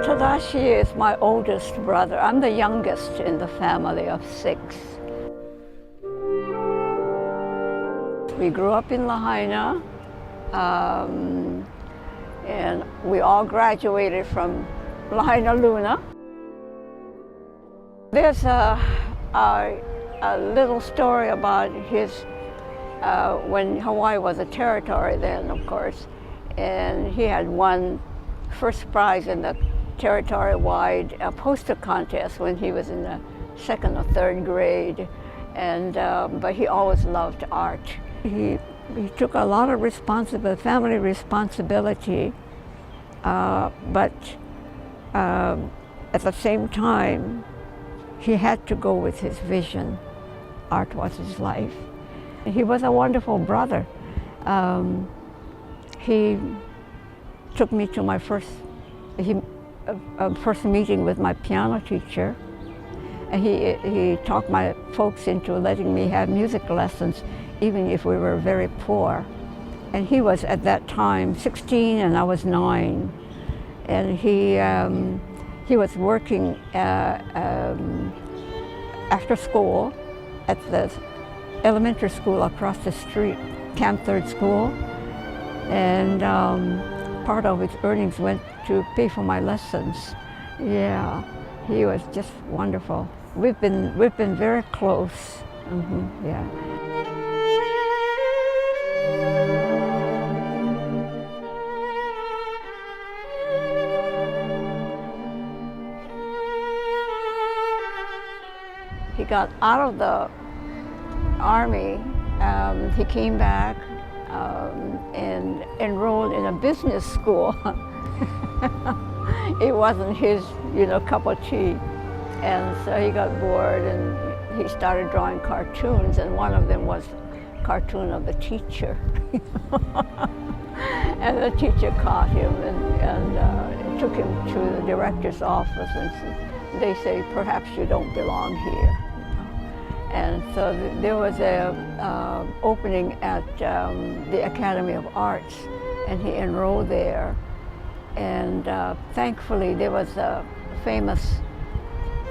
Tadashi is my oldest brother. I'm the youngest in the family of 6. We grew up in Lahaina, and we all graduated from Lahaina Luna. There's a little story about his, when Hawaii was a territory then, of course, and he had won first prize in the territory-wide poster contest when he was in the 2nd or 3rd grade, and but he always loved art. He took a lot of family responsibility, but at the same time, he had to go with his vision. Art was his life. He was a wonderful brother. He took me to my first meeting with my piano teacher, and he talked my folks into letting me have music lessons, even if we were very poor. And he was at that time 16 and I was 9, and he was working after school at the elementary school across the street, Camp 3rd School, and part of his earnings went to pay for my lessons. Yeah, he was just wonderful. We've been very close. Yeah. He got out of the Army. He came back and enrolled in a business school. It wasn't his, cup of tea. And so he got bored and he started drawing cartoons, and one of them was a cartoon of the teacher. And the teacher caught him and took him to the director's office, and they say, perhaps you don't belong here. And so there was a opening at the Academy of Arts, and he enrolled there. And thankfully, there was a famous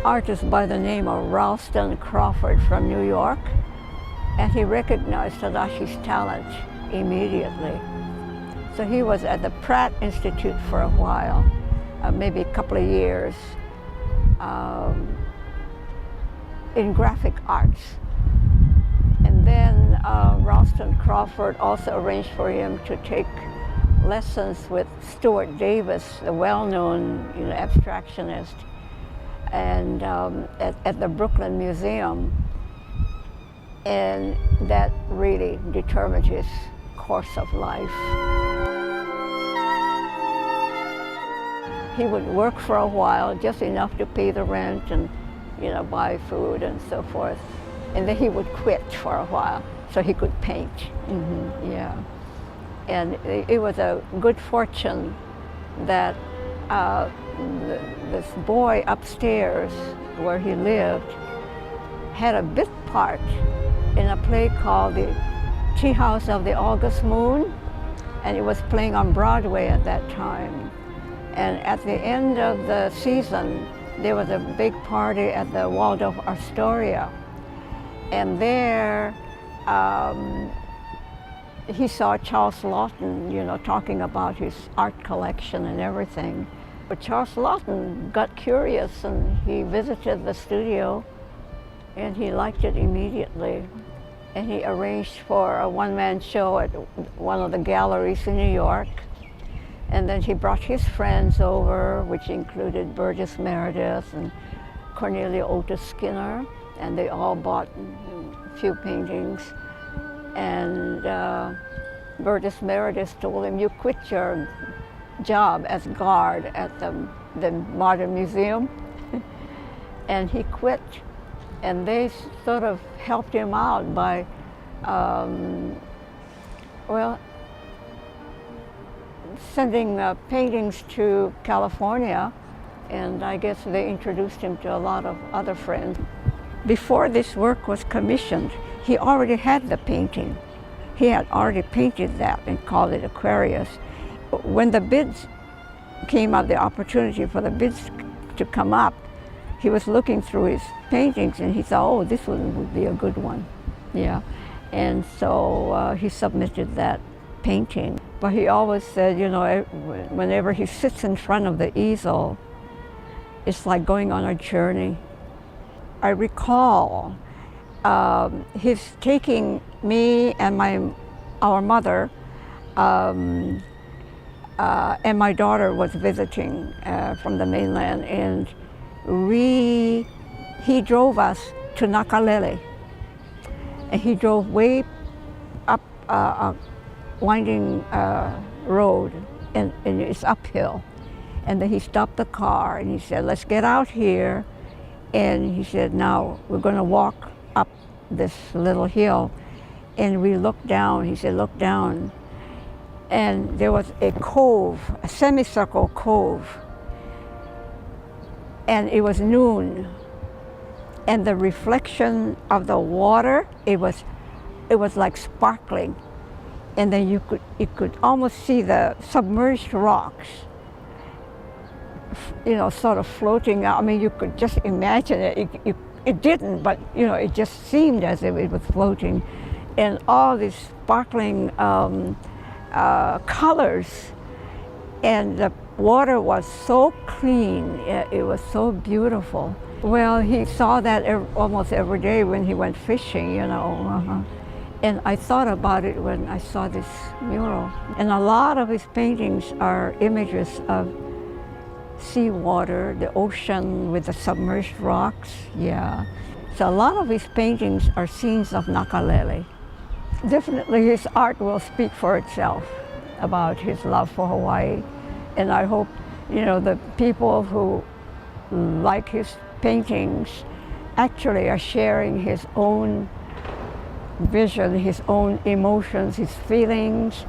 artist by the name of Ralston Crawford from New York, and he recognized Tadashi's talent immediately. So he was at the Pratt Institute for a while, maybe a couple of years, in graphic arts. And then Ralston Crawford also arranged for him to take lessons with Stuart Davis, the well-known abstractionist, and at the Brooklyn Museum. And that really determined his course of life. He would work for a while, just enough to pay the rent and buy food and so forth. And then he would quit for a while so he could paint. Yeah. And it was a good fortune that this boy upstairs where he lived had a bit part in a play called The Tea House of the August Moon, and it was playing on Broadway at that time. And at the end of the season, there was a big party at the Waldorf Astoria, and there he saw Charles Lawton, talking about his art collection and everything. But Charles Lawton got curious, and he visited the studio, and he liked it immediately. And he arranged for a one-man show at one of the galleries in New York. And then he brought his friends over, which included Burgess Meredith and Cornelia Otis Skinner, and they all bought a few paintings. And Burgess Meredith told him, you quit your job as guard at the Modern Museum. And he quit, and they sort of helped him out by, sending paintings to California, and I guess they introduced him to a lot of other friends. Before this work was commissioned, he already had the painting. He had already painted that and called it Aquarius. When the bids came up the opportunity for the bids to come up, he was looking through his paintings and he thought, oh, this one would be a good one. Yeah. And so he submitted that painting. But he always said, you know, whenever he sits in front of the easel, it's like going on a journey. I recall his taking me and our mother, and my daughter was visiting from the mainland, and he drove us to Nakalele, and he drove way up a winding road, and it's uphill. And then he stopped the car and he said, let's get out here. And he said, now we're going to walk up this little hill. And we looked down. He said, look down. And there was a cove, a semicircle cove. And it was noon. And the reflection of the water, it was like sparkling. And then you could almost see the submerged rocks, you know, sort of floating out. I mean, you could just imagine it. It didn't, but you know, it just seemed as if it was floating, and all these sparkling colors, and the water was so clean. It was so beautiful. Well, he saw that almost every day when he went fishing, you know. And I thought about it when I saw this mural. And a lot of his paintings are images of seawater, the ocean with the submerged rocks, yeah. So a lot of his paintings are scenes of Nakalele. Definitely his art will speak for itself about his love for Hawaii. And I hope, you know, the people who like his paintings actually are sharing his own vision, his own emotions, his feelings,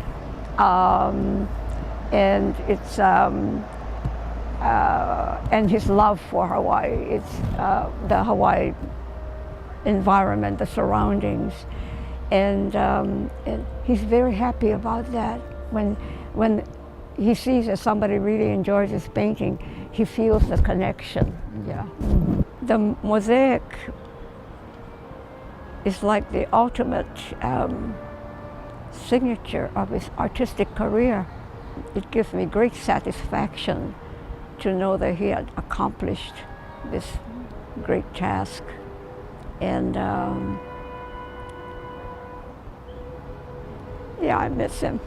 and it's and his love for Hawaii. It's the Hawaii environment, the surroundings, and he's very happy about that. When he sees that somebody really enjoys his painting, he feels the connection. Yeah. Mm-hmm. The mosaic is like the ultimate signature of his artistic career. It gives me great satisfaction to know that he had accomplished this great task. And yeah, I miss him.